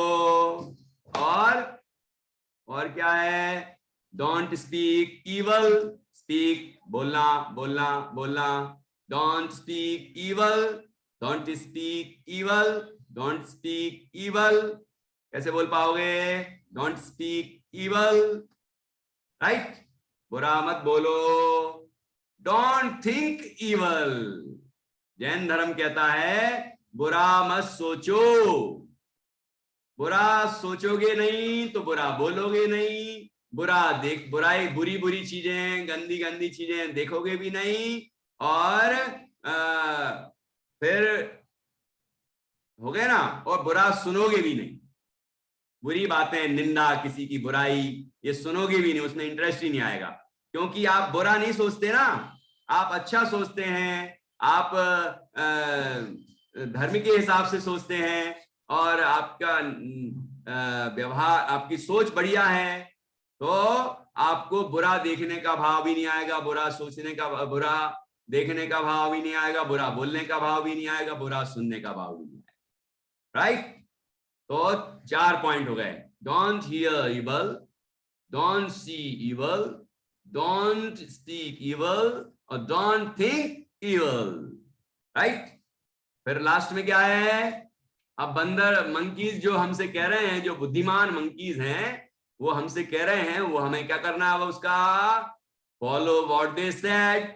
और क्या है? डोंट स्पीक इवल, स्पीक बोलना, बोलना, बोलना, don't speak evil, don't speak evil, don't speak evil, कैसे बोल पाओगे? डोंट स्पीक इवल, राइट, बुरा मत बोलो। डोंट थिंक इवल, जैन धर्म कहता है बुरा मत सोचो, बुरा सोचोगे नहीं तो बुरा बोलोगे नहीं, बुरा देख, बुराई, बुरी बुरी चीजें, गंदी गंदी चीजें देखोगे भी नहीं, और फिर हो गए ना, और बुरा सुनोगे भी नहीं, बुरी बातें, निंदा, किसी की बुराई, ये सुनोगे भी नहीं, उसमें इंटरेस्ट ही नहीं आएगा, क्योंकि आप बुरा नहीं सोचते ना, आप अच्छा सोचते हैं, आप धर्म के हिसाब से सोचते हैं, और आपका व्यवहार, आपकी सोच बढ़िया है, तो आपको बुरा देखने का भाव भी नहीं आएगा, बुरा सोचने का, बुरा देखने का भाव भी नहीं आएगा, बुरा बोलने का भाव भी नहीं आएगा, बुरा सुनने का भाव भी नहीं आएगा, राइट। तो 4 पॉइंट हो गए, don't hear evil, don't see evil, don't speak evil, और डोंट थिंक इवल, राइट। फिर लास्ट में क्या है? अब बंदर, मंकीज जो हमसे कह रहे हैं, जो बुद्धिमान मंकीज हैं, वो हमसे कह रहे हैं, वो हमें क्या करना है? उसका follow what they said,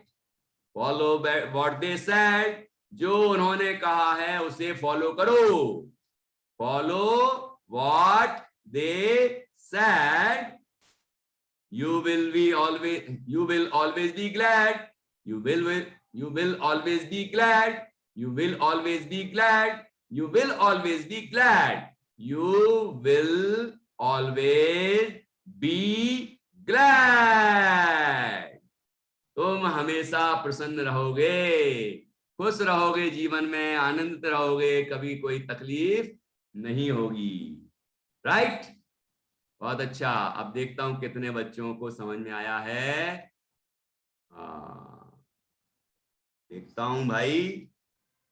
follow what they said, जो उन्होंने कहा है उसे फॉलो करो, follow what they said, you will always be glad, you will always be glad, you will always be glad, you will always be glad, you will always be glad, तुम हमेशा प्रसन्न रहोगे, खुश रहोगे, जीवन में आनंदित रहोगे, कभी कोई तकलीफ नहीं होगी, राइट। बहुत अच्छा, अब देखता हूं कितने बच्चों को समझ में आया है। देखता हूं भाई,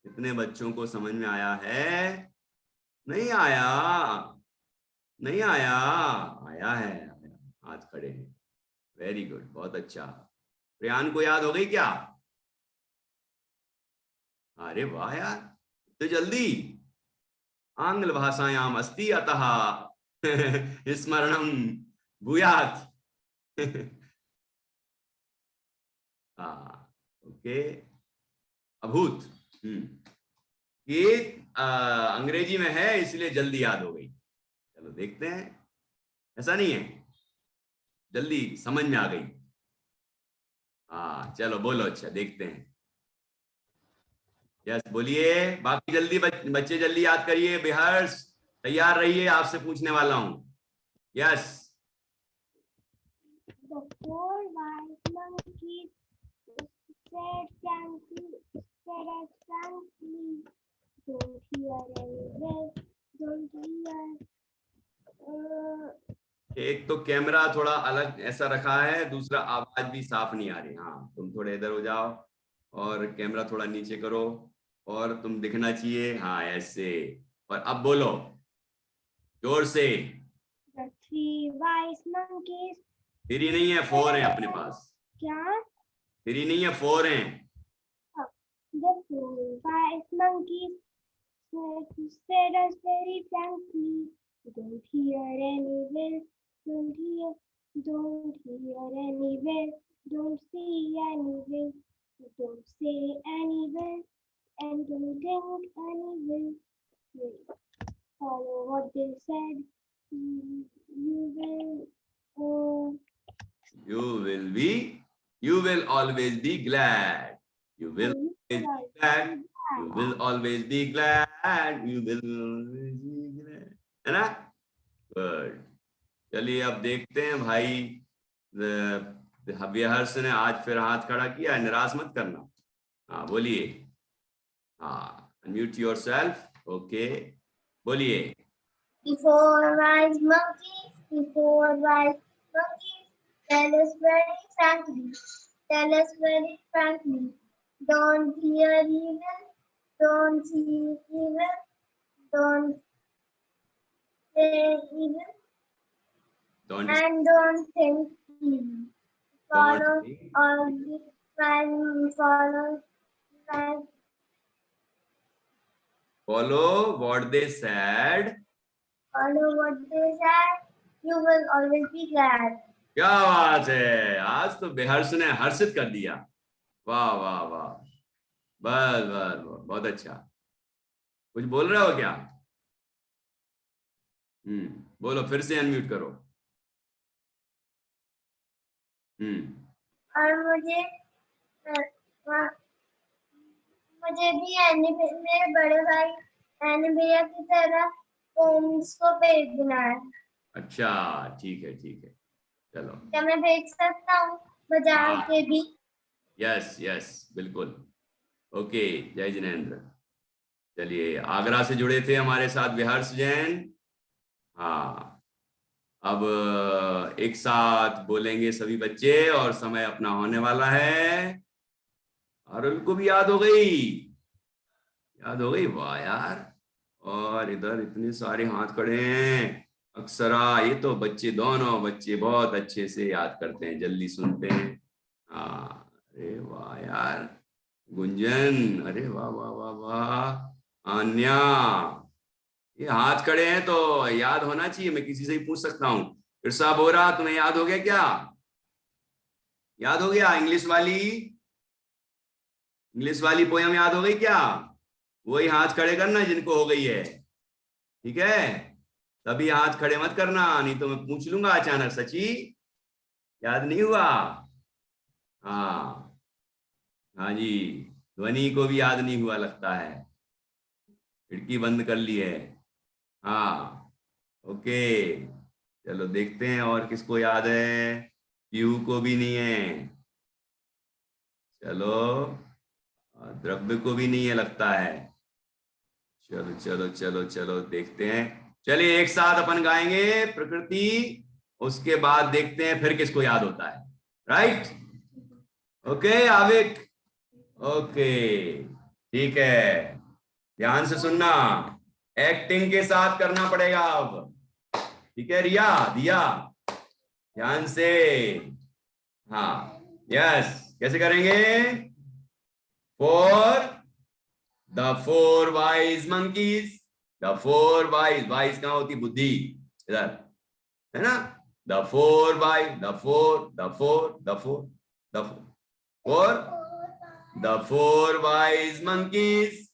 कितने बच्चों को समझ में आया है। नहीं आया, नहीं आया, आया है, आज खड़े हैं, वेरी गुड, बहुत अच्छा। प्रियान को याद हो गई क्या? अरे वाह यार, तो जल्दी। आंग्ल भाषायाम अस्ति अतः स्मरणम भूयात्। ओके, अभूत, ये अंग्रेजी में है इसलिए जल्दी याद हो गई। चलो देखते हैं, ऐसा नहीं है, जल्दी समझ में आ गई। चलो बोलो, अच्छा देखते हैं। यस बोलिए, बाकी जल्दी बच्चे जल्दी याद करिए। बिहर्ष तैयार रहिए, आपसे पूछने वाला हूं। यस एक तो कैमरा थोड़ा अलग ऐसा रखा है, दूसरा आवाज भी साफ नहीं आ रही। हाँ, तुम थोड़े इधर हो जाओ और कैमरा थोड़ा नीचे करो और तुम दिखना चाहिए। हाँ, ऐसे। और अब बोलो जोर से। The three wise monkeys. 3 नहीं है, 4 है अपने पास। क्या? 3 नहीं है, 4 है। The four wise monkeys said us very frankly, don't hear any will, don't hear any will, don't see any will, don't say any will, and don't think any will. Follow what they said. You will always be glad. You will always be glad. You will always be glad. You will always be glad. है ना? Good. चलिए अब देखते हैं भाई। हर्ष ने आज फिर हाथ खड़ा किया, निराश मत करना। हाँ बोलिए। हाँ, अनम्यूट योरसेल्फ। ओके, बोलिए। The four wise monkeys, tell us very frankly, don't hear evil, don't see evil, don't say evil, and don't think evil. Follow all the Follow what they said. Follow what they said. You will always be glad. क्या बात है, आज तो बेहर्ष ने हर्षित कर दिया। वाह वाह वाह, बस बस बहुत अच्छा। कुछ बोल रहे हो क्या? बोलो, फिर से अनम्यूट करो। और मुझे भी मेरे बड़े भाई एनी भैया की तरह पोम्स को भेजना है। अच्छा, ठीक है ठीक है, चलो। क्या मैं भेज सकता हूँ बाजार के भी? यस यस, बिल्कुल। ओके, जय जिनेंद्र। चलिए, आगरा से जुड़े थे हमारे साथ विहर्ष जैन। हाँ, अब एक साथ बोलेंगे सभी बच्चे और समय अपना होने वाला है। अरुल को भी याद हो गई, याद हो गई? वाह यार। और इधर इतने सारे हाथ खड़े हैं। अक्षरा, ये तो बच्चे, दोनों बच्चे बहुत अच्छे से याद करते हैं, जल्दी सुनते हैं। हाँ, अरे वाह यार। गुंजन, अरे वाह वाह वाह वाह। आन्या, ये हाथ खड़े हैं तो याद होना चाहिए, मैं किसी से ही पूछ सकता हूँ। इरसा बोरा, तुम्हें याद हो गया क्या? याद हो गया? इंग्लिश वाली पोयम याद हो गई क्या? वही हाथ खड़े करना जिनको हो गई है, ठीक है? तभी हाथ खड़े मत करना, नहीं तो मैं पूछ लूंगा अचानक। सची, याद नहीं हुआ? हाँ हाँ जी, ध्वनि को भी याद नहीं हुआ लगता है, खिड़की बंद कर ली है। हाँ, ओके, चलो देखते हैं और किसको याद है। पीयू को भी नहीं है, चलो। द्रव्य को भी नहीं है लगता है। चलो चलो चलो चलो देखते हैं। चलिए एक साथ अपन गाएंगे प्रकृति, उसके बाद देखते हैं फिर किसको याद होता है। राइट? ओके आविक, ओके ठीक है, ध्यान से सुनना, एक्टिंग के साथ करना पड़ेगा अब, ठीक है? रिया, दिया, ध्यान से। हाँ, यस, कैसे करेंगे? For the 4 wise monkeys, the 4 wise कहाँ होती? बुद्धि, इधर है ना? The 4 wise, the 4 wise monkeys,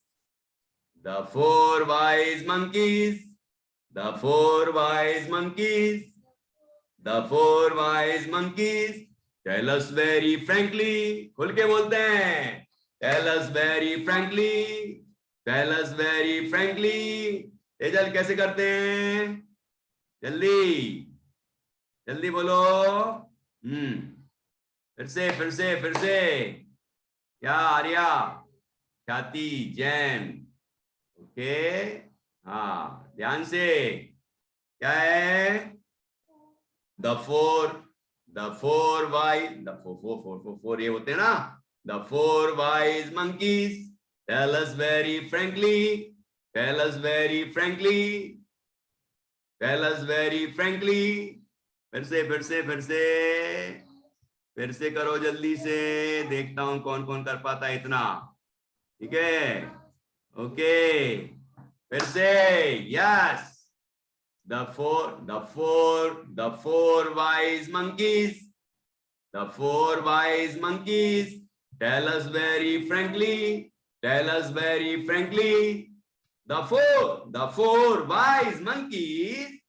the 4 wise monkeys, the 4 wise monkeys, the 4 wise monkeys, tell us very frankly, खुल के बोलते हैं, tell us very frankly, tell us very frankly। Tejal कैसे करते हैं? जल्दी जल्दी बोलो। फिर से क्या? आर्या, ख्याति, जैन, ओके। हाँ, ध्यान से, क्या है? The four wise, the four ये होते हैं ना, the four wise monkeys tell us very frankly, tell us very frankly, tell us very frankly. फिर से करो जल्दी से, देखता हूं कौन कौन कर पाता है इतना. ठीक है, ओके, फिर से. Yes, the four wise monkeys, the four wise monkeys tell us very frankly, tell us very frankly. The four wise monkeys,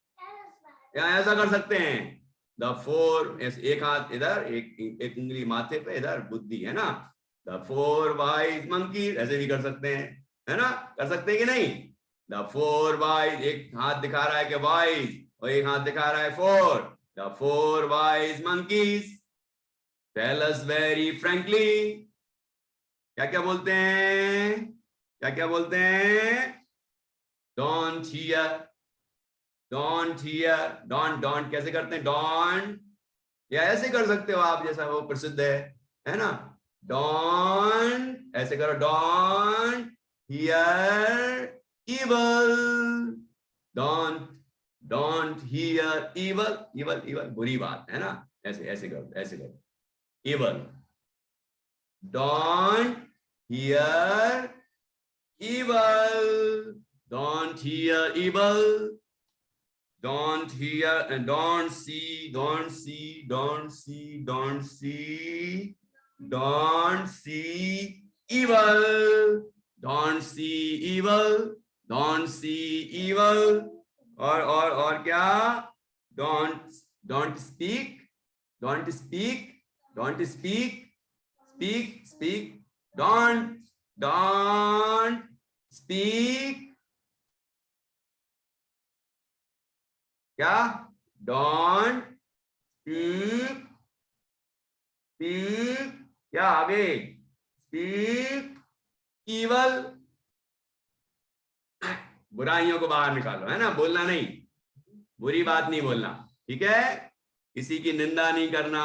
या ऐसा कर सकते हैं. The four, एक हाथ इधर, एक उंगली माथे पे, इधर बुद्धि है ना. The four wise monkeys, ऐसे भी कर सकते हैं, है ना, कर सकते हैं कि नहीं. The four wise, एक हाथ दिखा रहा है कि wise, और एक हाथ दिखा रहा है four. The four wise monkeys tell us very frankly. क्या क्या बोलते हैं, क्या क्या बोलते हैं. Don't hear, don't hear, don't कैसे करते हैं. Don't, या ऐसे कर सकते हो आप, जैसा वो प्रसिद्ध है ना. Don't ऐसे करो. Don't hear evil, don't hear evil, बुरी बात है ना. ऐसे करो. Evil, don't hear evil, don't hear evil, don't hear and don't see evil, don't see evil, don't see evil. और क्या. don't speak, don't speak, speak, don't speak. क्या. don't speak, क्या आगे. speak evil, बुराइयों को बाहर निकालो, है ना. बोलना नहीं, बुरी बात नहीं बोलना. ठीक है, किसी की निंदा नहीं करना,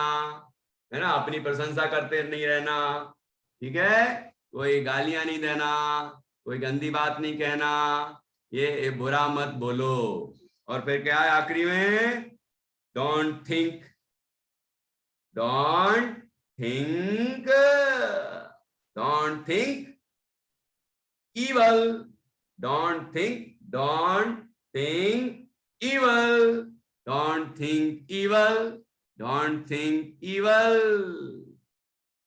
है ना. अपनी प्रशंसा करते नहीं रहना. ठीक है, कोई गालियां नहीं देना, कोई गंदी बात नहीं कहना, ये बुरा मत बोलो. और फिर क्या है आखिरी में. Don't think, evil, don't think evil, don't think evil.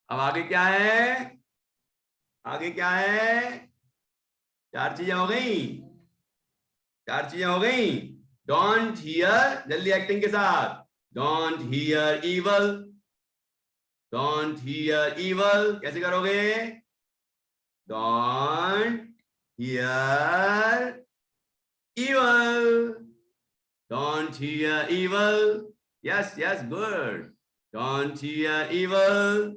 अब आगे क्या है, आगे क्या है. चार चीजें हो गई. Don't hear, जल्दी एक्टिंग के साथ. Don't hear evil, कैसे करोगे. Don't hear evil, yes, good. Don't hear evil,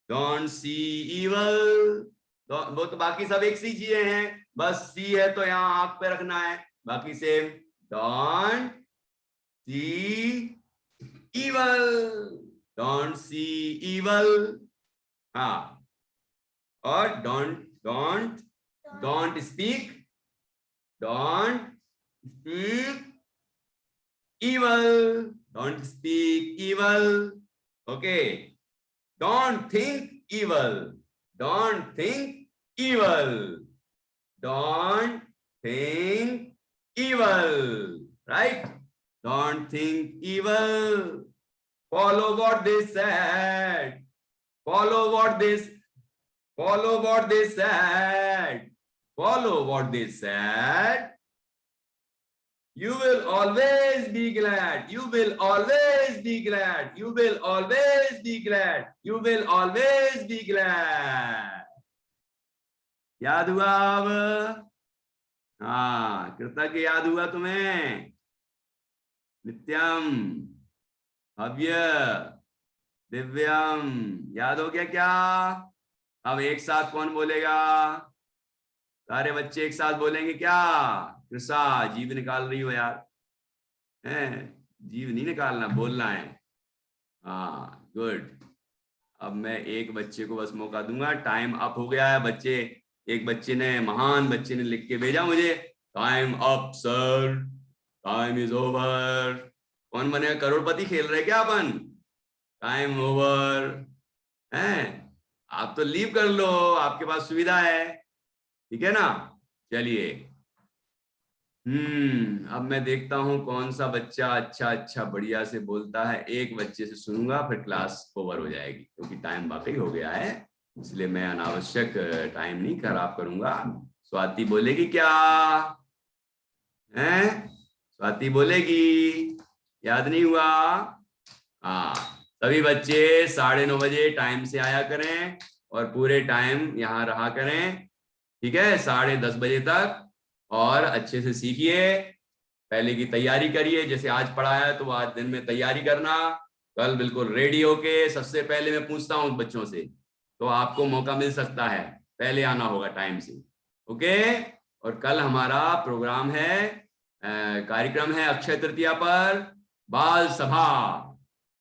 don't see evil. वो तो बाकी सब एक सी चीजें हैं, बस सी है तो यहाँ आंख पे रखना है, बाकी सेम. Don't see evil, हाँ. और don't speak evil, okay. Don't think evil, don't think evil, right. Don't think evil. Follow what they said, You will always be glad. याद हुआ अब. हाँ, कृतज्ञ याद हुआ तुम्हें. नित्यम, भव्य, दिव्यम याद हो गया क्या. अब एक साथ कौन बोलेगा. सारे बच्चे एक साथ बोलेंगे क्या. कृषा, जीभ निकाल रही हो यार. हैं, जीव नहीं निकालना, बोलना है। हाँ गुड। अब मैं एक बच्चे को बस मौका दूंगा, टाइम अप हो गया है बच्चे। एक बच्चे ने, महान बच्चे ने लिख के भेजा मुझे, time up sir, time is over. कौन बनेगा करोड़पति, खेल रहे क्या अपन? टाइम ओवर है, आप तो लीव कर लो, आपके पास सुविधा है, ठीक है ना। चलिए अब मैं देखता हूं कौन सा बच्चा अच्छा बढ़िया से बोलता है। एक बच्चे से सुनूंगा, फिर क्लास ओवर हो जाएगी, क्योंकि टाइम वाकई हो गया है, इसलिए मैं अनावश्यक टाइम नहीं खराब करूंगा। स्वाति बोलेगी क्या है? स्वाति बोलेगी? याद नहीं हुआ? हाँ, सभी बच्चे 9:30 बजे टाइम से आया करें और पूरे टाइम यहाँ रहा करें, ठीक है, 10:30 बजे तक। और अच्छे से सीखिए, पहले की तैयारी करिए, जैसे आज पढ़ाया है तो आज दिन में तैयारी करना। कल बिल्कुल रेडी होके, सबसे पहले मैं पूछता हूँ बच्चों से, तो आपको मौका मिल सकता है, पहले आना होगा टाइम से, ओके। और कल हमारा प्रोग्राम है, कार्यक्रम है अक्षय तृतीया पर बाल सभा।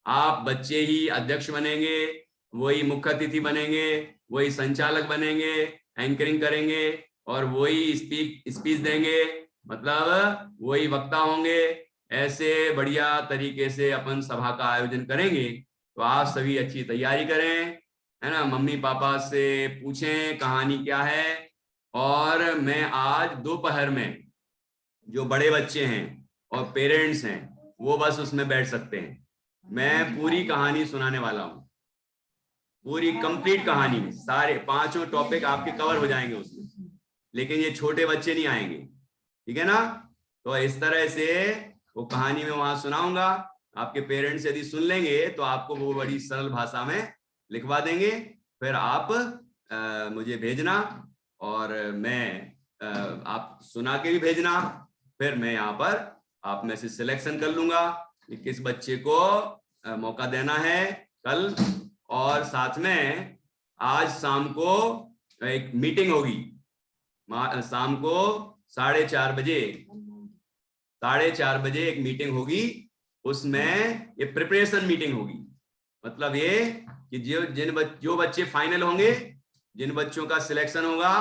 आप बच्चे ही अध्यक्ष बनेंगे, वही मुख्य अतिथि बनेंगे, वही संचालक बनेंगे, एंकरिंग करेंगे और वही स्पीच देंगे, मतलब वही वक्ता होंगे। ऐसे बढ़िया तरीके से अपन सभा का आयोजन करेंगे, तो आप सभी अच्छी तैयारी करें, है ना। मम्मी पापा से पूछें कहानी क्या है। और मैं आज दोपहर में, जो बड़े बच्चे हैं और पेरेंट्स हैं वो बस उसमें बैठ सकते हैं, मैं पूरी कहानी सुनाने वाला हूँ, पूरी कंप्लीट कहानी, सारे 5 टॉपिक आपके कवर हो जाएंगे उसमें, लेकिन ये छोटे बच्चे नहीं आएंगे, ठीक है ना। तो इस तरह से वो कहानी में वहां सुनाऊंगा, आपके पेरेंट्स यदि सुन लेंगे तो आपको वो बड़ी सरल भाषा में लिखवा देंगे, फिर आप मुझे भेजना और मैं आप सुना के भी भेजना, फिर मैं यहाँ पर आप में से सिलेक्शन कर लूंगा कि किस बच्चे को मौका देना है कल। और साथ में आज शाम को एक मीटिंग होगी, शाम को 4:30 बजे एक मीटिंग होगी, उसमें ये प्रिपरेशन मीटिंग होगी। मतलब ये कि जो बच्चे फाइनल होंगे, जिन बच्चों का सिलेक्शन होगा,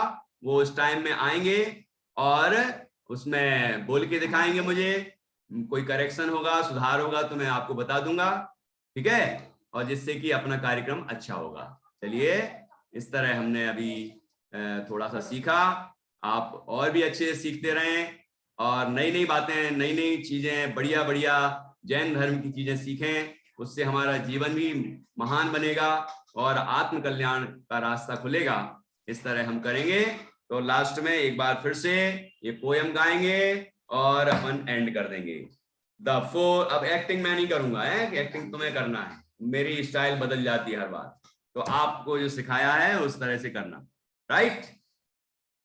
वो उस टाइम में आएंगे और उसमें बोल के दिखाएंगे मुझे। कोई करेक्शन होगा, सुधार होगा तो मैं आपको बता दूंगा, ठीक है, और जिससे कि अपना कार्यक्रम अच्छा होगा। चलिए, इस तरह हमने अभी थोड़ा सा सीखा, आप और भी अच्छे से सीखते रहें और नई नई बातें, नई नई चीजें, बढ़िया बढ़िया जैन धर्म की चीजें सीखें, उससे हमारा जीवन भी महान बनेगा और आत्म कल्याण का रास्ता खुलेगा। इस तरह हम करेंगे। तो लास्ट में एक बार फिर से ये पोयम गाएंगे और अपन एंड कर देंगे। द फोर, अब एक्टिंग मैं नहीं करूंगा, एक्टिंग तुम्हें करना है, मेरी स्टाइल बदल जाती है हर बार, तो आपको जो सिखाया है उस तरह से करना, right.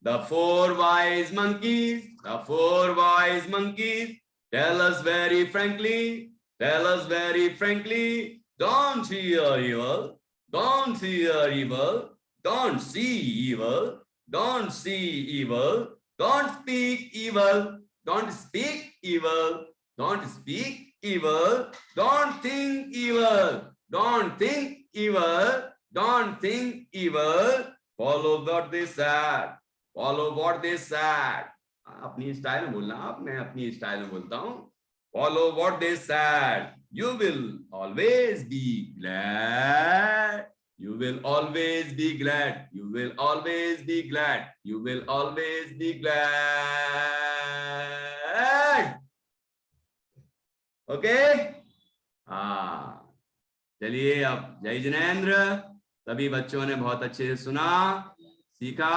The 4 wise monkeys, the 4 wise monkeys, tell us very frankly, tell us very frankly, don't fear evil, don't fear evil, don't see evil, don't see evil, don't speak evil, don't speak evil, don't speak evil, don't think evil, don't think evil, don't think evil, follow what they said, follow what they said. अपनी style में बोलना आप, मैं अपनी style में बोलता हूँ। Follow what they said. You will always be glad. You will always be glad. You will always be glad. You will always be glad. Okay? हाँ, चलिए अब जय जिनेंद्र। सभी बच्चों ने बहुत अच्छे से सुना, सीखा,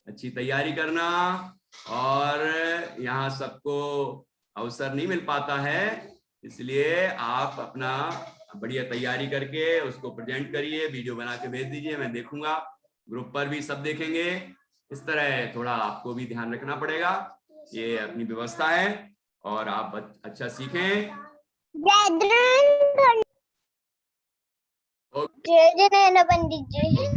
अच्छी तैयारी करना। और यहाँ सबको अवसर नहीं मिल पाता है, इसलिए आप अपना बढ़िया तैयारी करके उसको प्रेजेंट करिए, वीडियो बना के भेज दीजिए, मैं देखूंगा, ग्रुप पर भी सब देखेंगे। इस तरह थोड़ा आपको भी ध्यान रखना पड़ेगा, ये अपनी व्यवस्था है और आप अच्छा सीखें। जय जिनेंद्र पंडित जी। जय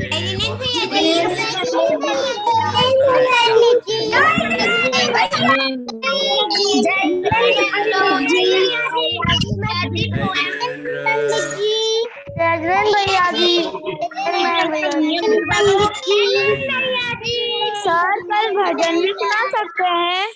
जयेंद्र राजन भैया जी, सर कल भजन भी सुना सकते हैं?